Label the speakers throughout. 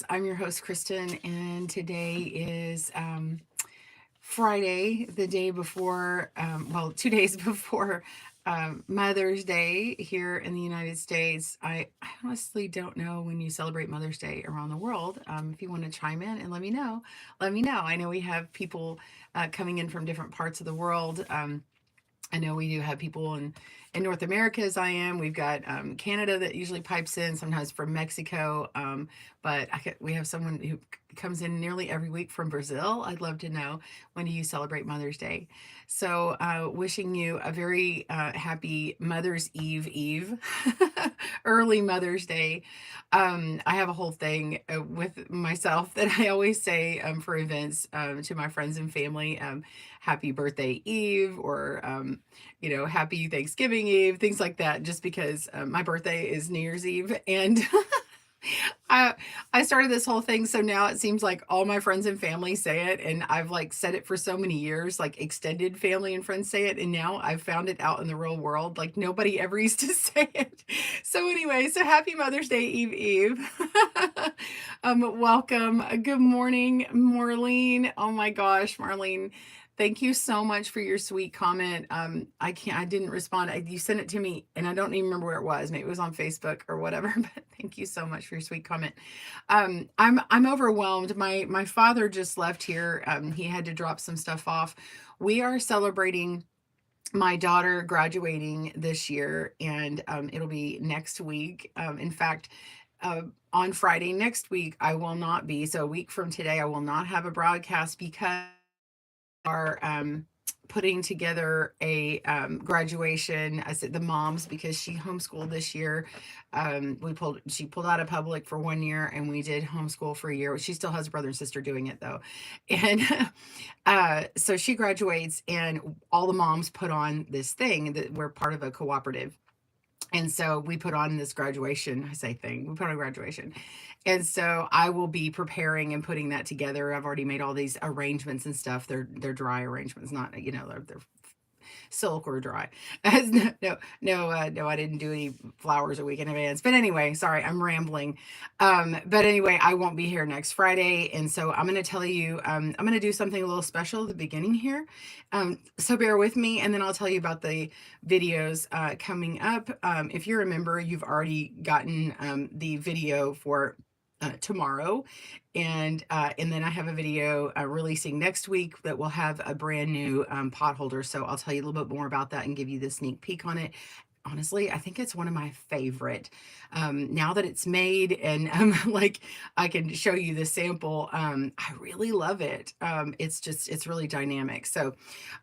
Speaker 1: I'm your host, Kristen, and today is Friday, the day before, 2 days before Mother's Day here in the United States. I honestly don't know when you celebrate Mother's Day around the world. If you want to chime in and let me know, let me know. I know we have people coming in from different parts of the world. I know we do have people in North America, as I am. We've got Canada that usually pipes in, sometimes from Mexico. But we have someone who comes in nearly every week from Brazil. I'd love to know, when do you celebrate Mother's Day? So, wishing you a very happy Mother's Eve, early Mother's Day. I have a whole thing with myself that I always say for events to my friends and family. Happy birthday Eve, or happy Thanksgiving Eve, things like that, just because my birthday is New Year's Eve. And I I started this whole thing, so now it seems like all my friends and family say it, and I've like said it for so many years, like extended family and friends say it, and now I've found it out in the real world, like nobody ever used to say it. So anyway, so happy Mother's Day Eve. Welcome. Good morning, Marlene. Oh my gosh, Marlene. Thank you so much for your sweet comment. I didn't respond. You sent it to me and I don't even remember where it was. Maybe it was on Facebook or whatever, but thank you so much for your sweet comment. I'm overwhelmed. My father just left here. He had to drop some stuff off. We are celebrating my daughter graduating this year, and it'll be next week. In fact, on Friday next week, I will not be. So a week from today, I will not have a broadcast because are putting together a graduation. I said the moms, because she homeschooled this year. She pulled out of public for 1 year, and we did homeschool for a year. She still has a brother and sister doing it though. And so she graduates, and all the moms put on this thing that we're part of a cooperative. And so we put on this graduation, I say thing, we put on graduation. And so I will be preparing and putting that together. I've already made all these arrangements and stuff. They're dry arrangements, not, they're silk or dry. No, I didn't do any flowers a week in advance. But anyway, sorry, I'm rambling. But anyway, I won't be here next Friday. And so I'm going to tell you, I'm going to do something a little special at the beginning here. So bear with me, and then I'll tell you about the videos coming up. If you remember, you've already gotten the video for tomorrow, and then I have a video releasing next week that will have a brand new pot holder. So I'll tell you a little bit more about that and give you the sneak peek on it. Honestly, I think it's one of my favorite. Now that it's made and like I can show you the sample, I really love it. It's really dynamic. So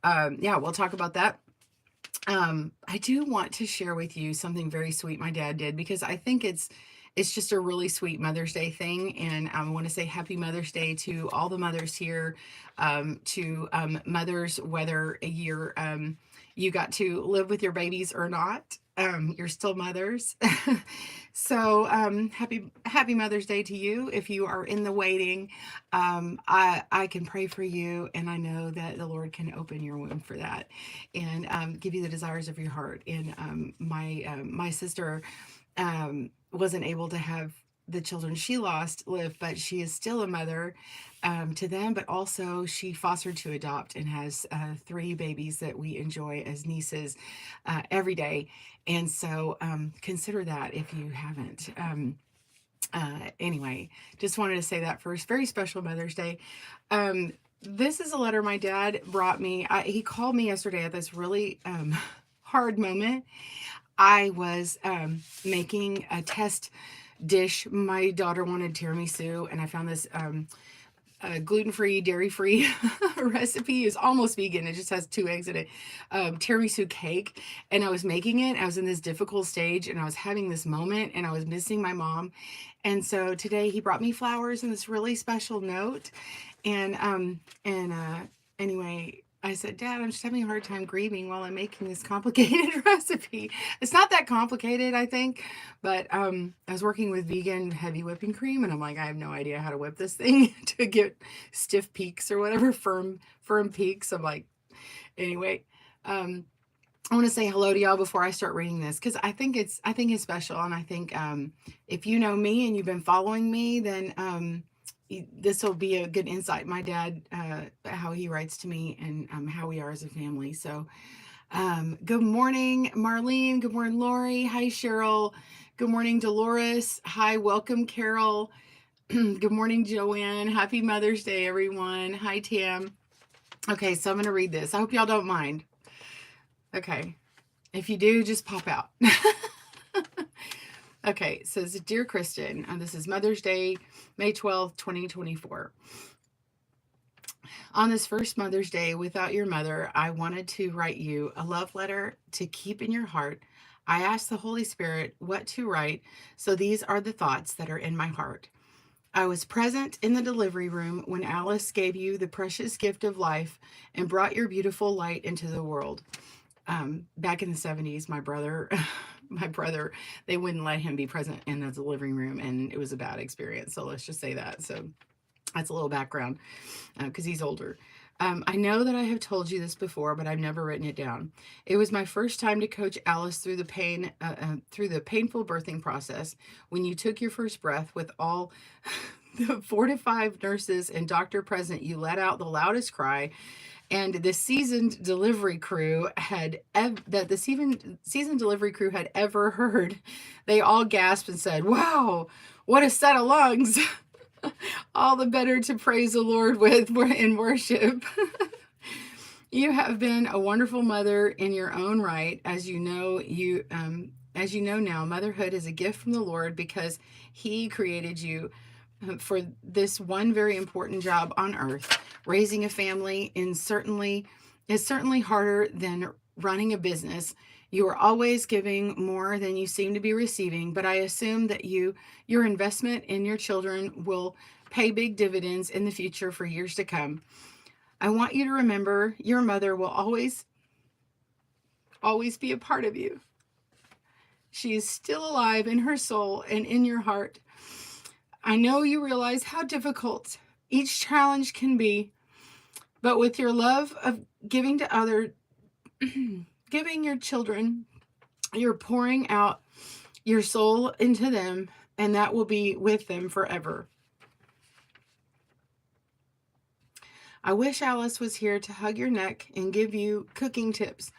Speaker 1: yeah, we'll talk about that. I do want to share with you something very sweet my dad did, because I think it's just a really sweet Mother's Day thing. And I want to say happy Mother's Day to all the mothers here, to mothers, whether you got to live with your babies or not. You're still mothers. So happy Mother's Day to you. If you are in the waiting, I can pray for you, and I know that the Lord can open your womb for that, and give you the desires of your heart. And my sister wasn't able to have the children she lost live, but she is still a mother to them. But also, she fostered to adopt and has 3 babies that we enjoy as nieces every day. And so consider that if you haven't. Anyway, just wanted to say that first. Very special Mother's Day. This is a letter my dad brought me. He called me yesterday at this really hard moment. I was making a test dish. My daughter wanted tiramisu, and I found this gluten-free, dairy-free recipe. It's almost vegan. It just has 2 eggs in it. Tiramisu cake. And I was making it. I was in this difficult stage, and I was having this moment, and I was missing my mom. And so today he brought me flowers and this really special note. And anyway, I said, Dad, I'm just having a hard time grieving while I'm making this complicated recipe. It's not that complicated, I think, but I was working with vegan heavy whipping cream, and I'm like, I have no idea how to whip this thing to get stiff peaks or whatever, firm peaks. I'm like, anyway, I want to say hello to y'all before I start reading this, because I think it's special, and I think if you know me and you've been following me, then this will be a good insight. My dad, how he writes to me, and how we are as a family. So, good morning, Marlene. Good morning, Lori. Hi, Cheryl. Good morning, Dolores. Hi, welcome, Carol. Good morning, Joanne. Happy Mother's Day, everyone. Hi, Tam. Okay, so I'm going to read this. I hope y'all don't mind. Okay. If you do, just pop out. Okay, it says, Dear Kristen, this is Mother's Day, May 12th, 2024. On this first Mother's Day without your mother, I wanted to write you a love letter to keep in your heart. I asked the Holy Spirit what to write, so these are the thoughts that are in my heart. I was present in the delivery room when Alice gave you the precious gift of life and brought your beautiful light into the world. Back in the 70s, my brother, they wouldn't let him be present in the delivery room, and it was a bad experience. So let's just say that. So that's a little background, because he's older. I know that I have told you this before, but I've never written it down. It was my first time to coach Alice through the painful birthing process. When you took your first breath with all the 4 to 5 nurses and doctor present, you let out the loudest cry. And the seasoned delivery crew had delivery crew had ever heard. They all gasped and said, "Wow, what a set of lungs!" All the better to praise the Lord with in worship. You have been a wonderful mother in your own right, as you know now. Motherhood is a gift from the Lord because He created you for this one very important job on earth. Raising a family is certainly harder than running a business. You are always giving more than you seem to be receiving, but I assume that your investment in your children will pay big dividends in the future for years to come. I want you to remember your mother will always be a part of you. She is still alive in her soul and in your heart. I know you realize how difficult each challenge can be, but with your love of giving to giving your children, you're pouring out your soul into them, and that will be with them forever. I wish Alice was here to hug your neck and give you cooking tips,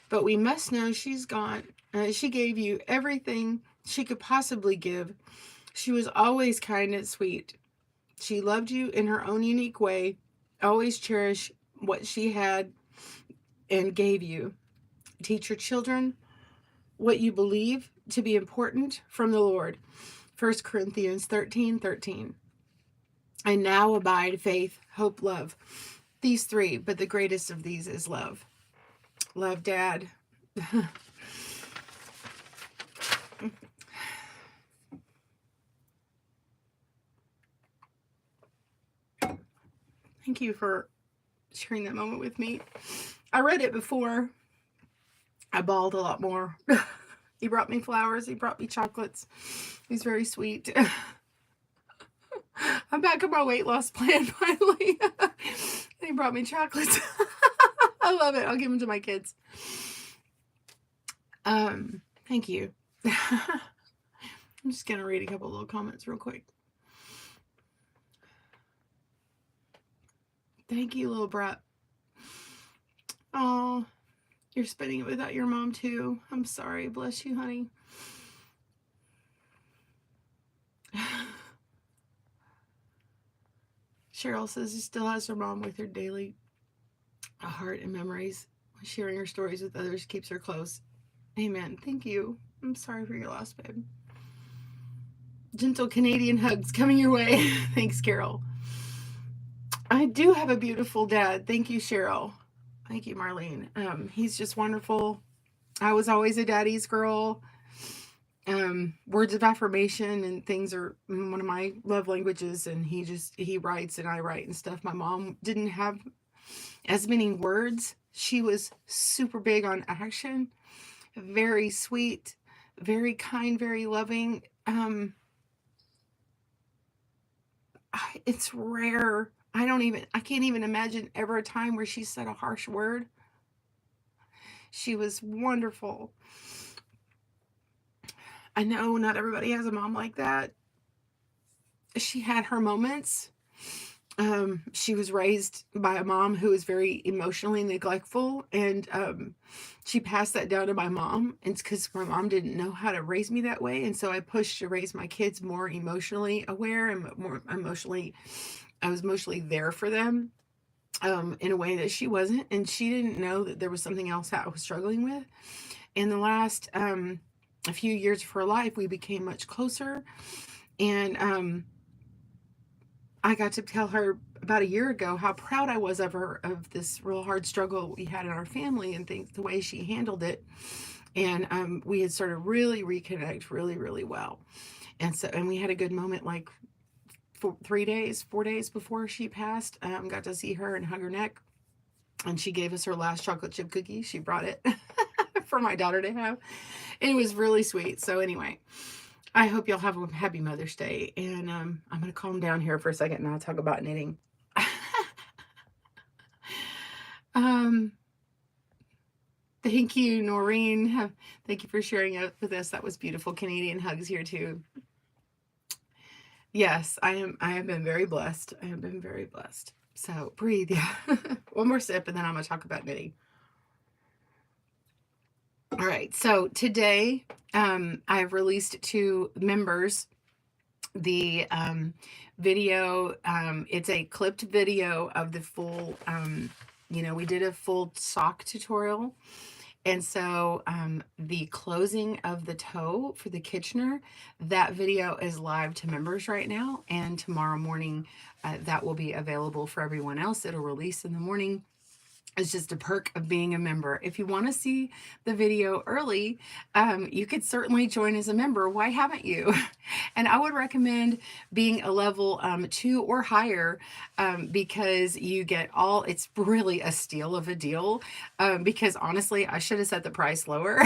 Speaker 1: but we must know she's gone. She gave you everything she could possibly give. She was always kind and sweet. She loved you in her own unique way. Always cherish what she had and gave you. Teach your children what you believe to be important from the Lord. 1 Corinthians 13:13. And now abide faith, hope, love. These 3, but the greatest of these is love. Love, Dad. Thank you for sharing that moment with me. I read it before. I bawled a lot more. He brought me flowers. He brought me chocolates. He's very sweet. I'm back on my weight loss plan finally. He brought me chocolates. I love it. I'll give them to my kids. Thank you. I'm just going to read a couple little comments real quick. Thank you, little brat. Oh, you're spending it without your mom too. I'm sorry. Bless you, honey. Cheryl says she still has her mom with her daily heart and memories. Sharing her stories with others keeps her close. Amen. Thank you. I'm sorry for your loss, babe. Gentle Canadian hugs coming your way. Thanks, Carol. I do have a beautiful dad. Thank you, Cheryl. Thank you, Marlene. He's just wonderful. I was always a daddy's girl. Words of affirmation and things are one of my love languages, and he writes and I write and stuff. My mom didn't have as many words. She was super big on action, very sweet, very kind, very loving. It's rare. I can't even imagine ever a time where she said a harsh word. She was wonderful. I know not everybody has a mom like that. She had her moments. She was raised by a mom who was very emotionally neglectful, and she passed that down to my mom. And it's because my mom didn't know how to raise me that way, and so I pushed to raise my kids more emotionally aware and more emotionally. I was emotionally there for them in a way that she wasn't, and she didn't know that there was something else that I was struggling with. In the last a few years of her life, we became much closer, and I got to tell her about a year ago how proud I was of her, of this real hard struggle we had in our family, and things, the way she handled it. And we had started really reconnect really, really well. And we had a good moment like 4 days before she passed. Got to see her and hug her neck. And she gave us her last chocolate chip cookie. She brought it for my daughter to have. It was really sweet. So anyway, I hope y'all have a happy Mother's Day. And I'm going to calm down here for a second and I'll talk about knitting. Thank you, Noreen. Thank you for sharing it with us. That was beautiful. Canadian hugs here too. Yes, I have been very blessed. I have been very blessed. So breathe. Yeah. One more sip and then I'm going to talk about knitting. All right. So today I've released to members the video. It's a clipped video of the full, we did a full sock tutorial. And so the closing of the toe for the Kitchener, that video is live to members right now. And tomorrow morning, that will be available for everyone else. It'll release in the morning. It's just a perk of being a member. If you want to see the video early, you could certainly join as a member. Why haven't you? And I would recommend being a level 2 or higher because you get all, it's really a steal of a deal because honestly, I should have set the price lower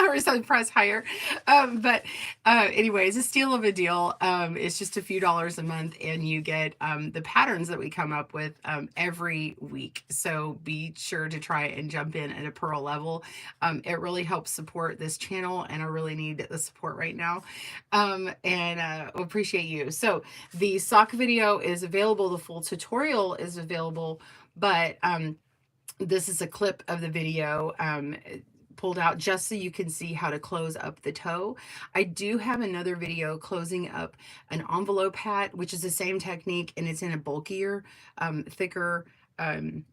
Speaker 1: or set the price higher. But anyway, it's a steal of a deal. It's just a few dollars a month and you get the patterns that we come up with every week. So be sure to try and jump in at a pearl level. It really helps support this channel and I really need the support right now. And appreciate you. So the sock video is available. The full tutorial is available, but this is a clip of the video pulled out just so you can see how to close up the toe. I do have another video closing up an envelope hat, which is the same technique and it's in a bulkier, thicker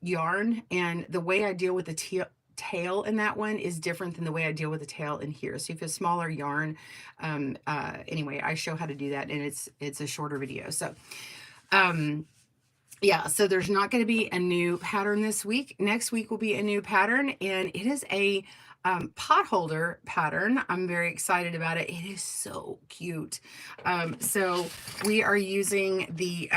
Speaker 1: yarn. And the way I deal with the tail in that one is different than the way I deal with the tail in here. So if you have a smaller yarn, anyway, I show how to do that and it's a shorter video. So, yeah, so there's not going to be a new pattern this week. Next week will be a new pattern and it is a pot holder pattern. I'm very excited about it. It is so cute. So we are using the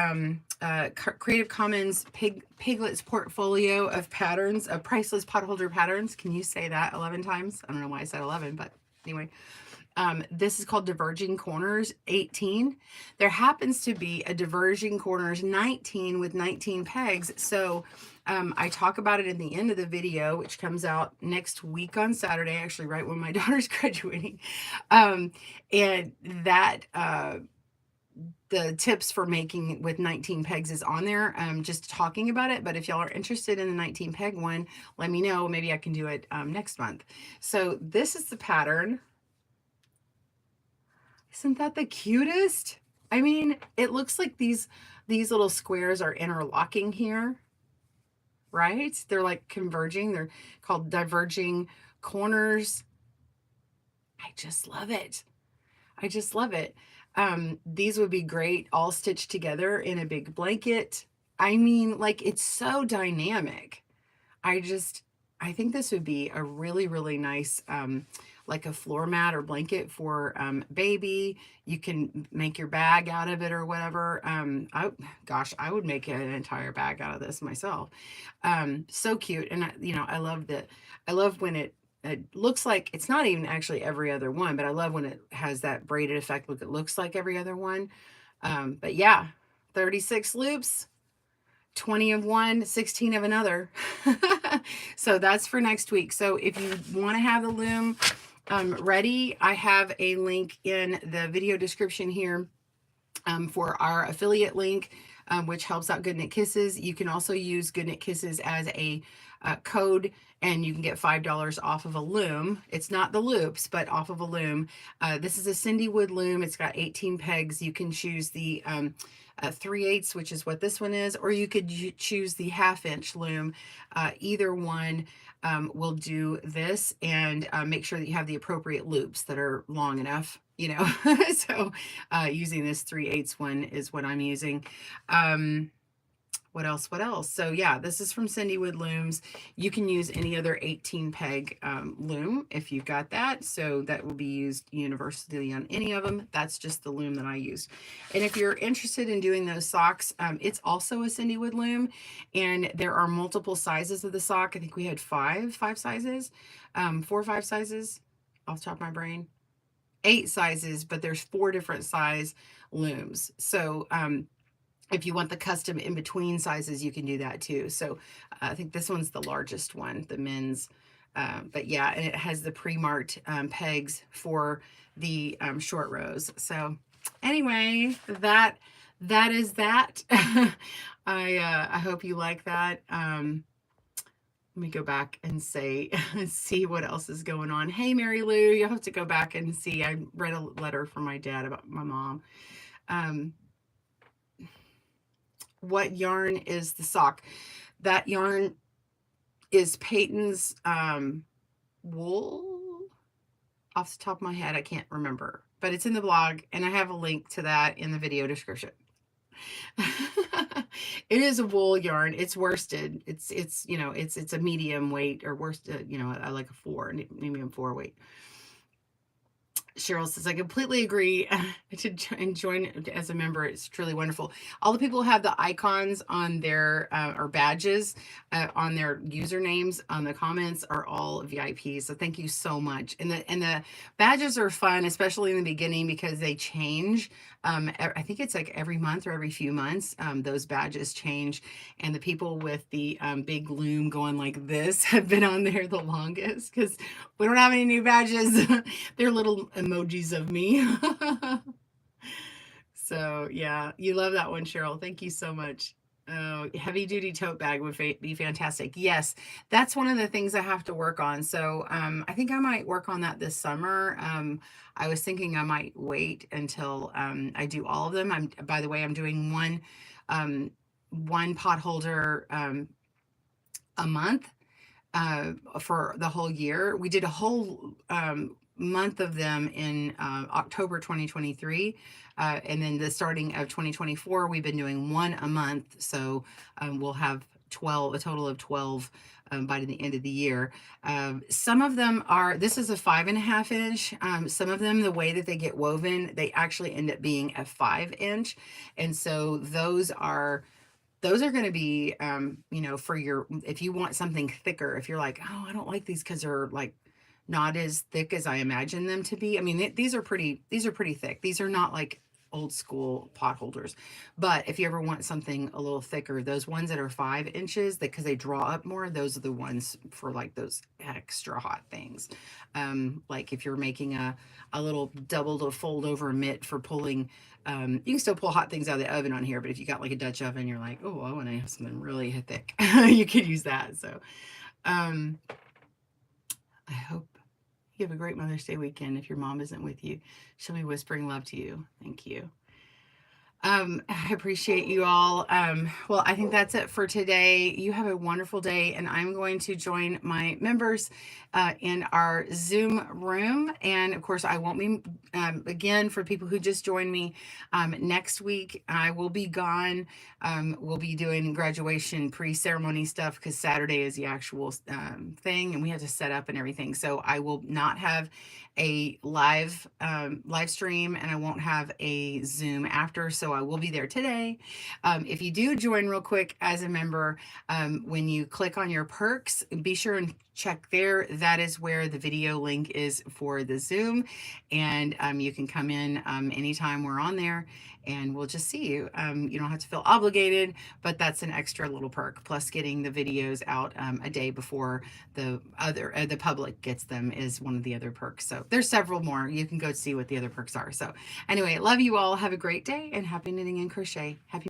Speaker 1: Creative Commons Piglets portfolio of patterns, of priceless pot holder patterns. Can you say that 11 times? I don't know why I said 11, but anyway. This is called Diverging Corners 18. There happens to be a Diverging Corners 19 with 19 pegs. So I talk about it in the end of the video, which comes out next week on Saturday, actually right when my daughter's graduating. And that the tips for making with 19 pegs is on there. Just talking about it. But if y'all are interested in the 19 peg one, let me know. Maybe I can do it next month. So this is the pattern. Isn't that the cutest? I mean, it looks like these little squares are interlocking here, right? They're like converging. They're called diverging corners. I just love it. I just love it. These would be great all stitched together in a big blanket. I mean, like, it's so dynamic. I think this would be a really, really nice, like a floor mat or blanket for baby. You can make your bag out of it or whatever. I would make an entire bag out of this myself. So cute. And I love when it looks like it's not even actually every other one, but I love when it has that braided effect. Look, it looks like every other one. But yeah, 36 loops. 20 of one, 16 of another. So that's for next week. So if you want to have the loom ready, I have a link in the video description here for our affiliate link, which helps out GoodKnit Kisses. You can also use GoodKnit Kisses as a code, and you can get $5 off of a loom. It's not the loops, but off of a loom. This is a CinDwood loom. It's got 18 pegs. You can choose the 3/8, which is what this one is, or you could choose the 1/2 inch loom. Either one will do this, and make sure that you have the appropriate loops that are long enough, you know. So using this 3/8 one is what I'm using. What else? What else? So yeah, this is from CinDwood Looms. You can use any other 18 peg loom if you've got that. So that will be used universally on any of them. That's just the loom that I used. And if you're interested in doing those socks, it's also a CinDwood loom, and there are multiple sizes of the sock. I think we had five sizes, 4 or 5 sizes off the top of my brain. 8 sizes, but there's 4 different size looms. So if you want the custom in between sizes, you can do that too. So I think this one's the largest one, the men's. But yeah, and it has the pre-marked pegs for the short rows. So anyway, that is that. I hope you like that. Let me go back and say, see what else is going on. Hey, Mary Lou, you'll have to go back and see. I read a letter from my dad about my mom. What yarn is the sock? That yarn is Peyton's wool. Off the top of my head, I can't remember, but it's in the blog, and I have a link to that in the video description. It is a wool yarn. It's worsted. It's you know, it's a medium weight, or worsted, you know, I like a 4, medium 4 weight. Cheryl says, I completely agree to join as a member. It's truly wonderful. All the people who have the icons on their, or badges on their usernames on the comments are all VIPs. So thank you so much. And the badges are fun, especially in the beginning, because they change. I think it's like every month or every few months, those badges change. And the people with the big loom going like this have been on there the longest, because we don't have any new badges. They're little emojis of me. So yeah, you love that one, Cheryl. Thank you so much. Oh, heavy duty tote bag would be fantastic. Yes, that's one of the things I have to work on. So I think I might work on that this summer. I was thinking I might wait until I do all of them. By the way, I'm doing one pot holder a month for the whole year. We did a whole month of them in October 2023, and then the starting of 2024 we've been doing one a month, so we'll have a total of 12 by the end of the year. Some of them are, this is a 5.5 inch. Some of them, the way that they get woven, they actually end up being a 5 inch, and so those are going to be, you know, for your, if you want something thicker, if you're like, oh, I don't like these because they're like not as thick as I imagine them to be. I mean, these are pretty thick. These are not like old school pot holders. But if you ever want something a little thicker, those ones that are 5 inches, because they draw up more, those are the ones for like those extra hot things. Like if you're making a little double to fold over mitt for pulling, you can still pull hot things out of the oven on here, but if you got like a Dutch oven, you're like, oh, I want to have something really thick, you could use that. So I hope you have a great Mother's Day weekend. If your mom isn't with you, she'll be whispering love to you. Thank you. I appreciate you all. Well, I think that's it for today. You have a wonderful day, and I'm going to join my members in our Zoom room. And of course, I won't be, again, for people who just joined me, next week, I will be gone. We'll be doing graduation pre-ceremony stuff, because Saturday is the actual thing, and we have to set up and everything. So I will not have a live stream, and I won't have a Zoom after, so I will be there today. If you do join real quick as a member, when you click on your perks, be sure and check there. That is where the video link is for the Zoom, and you can come in anytime we're on there and we'll just see you. You don't have to feel obligated, but that's an extra little perk. Plus getting the videos out a day before the public gets them is one of the other perks. So there's several more. You can go see what the other perks are. So anyway, love you all. Have a great day and happy knitting and crochet. Happy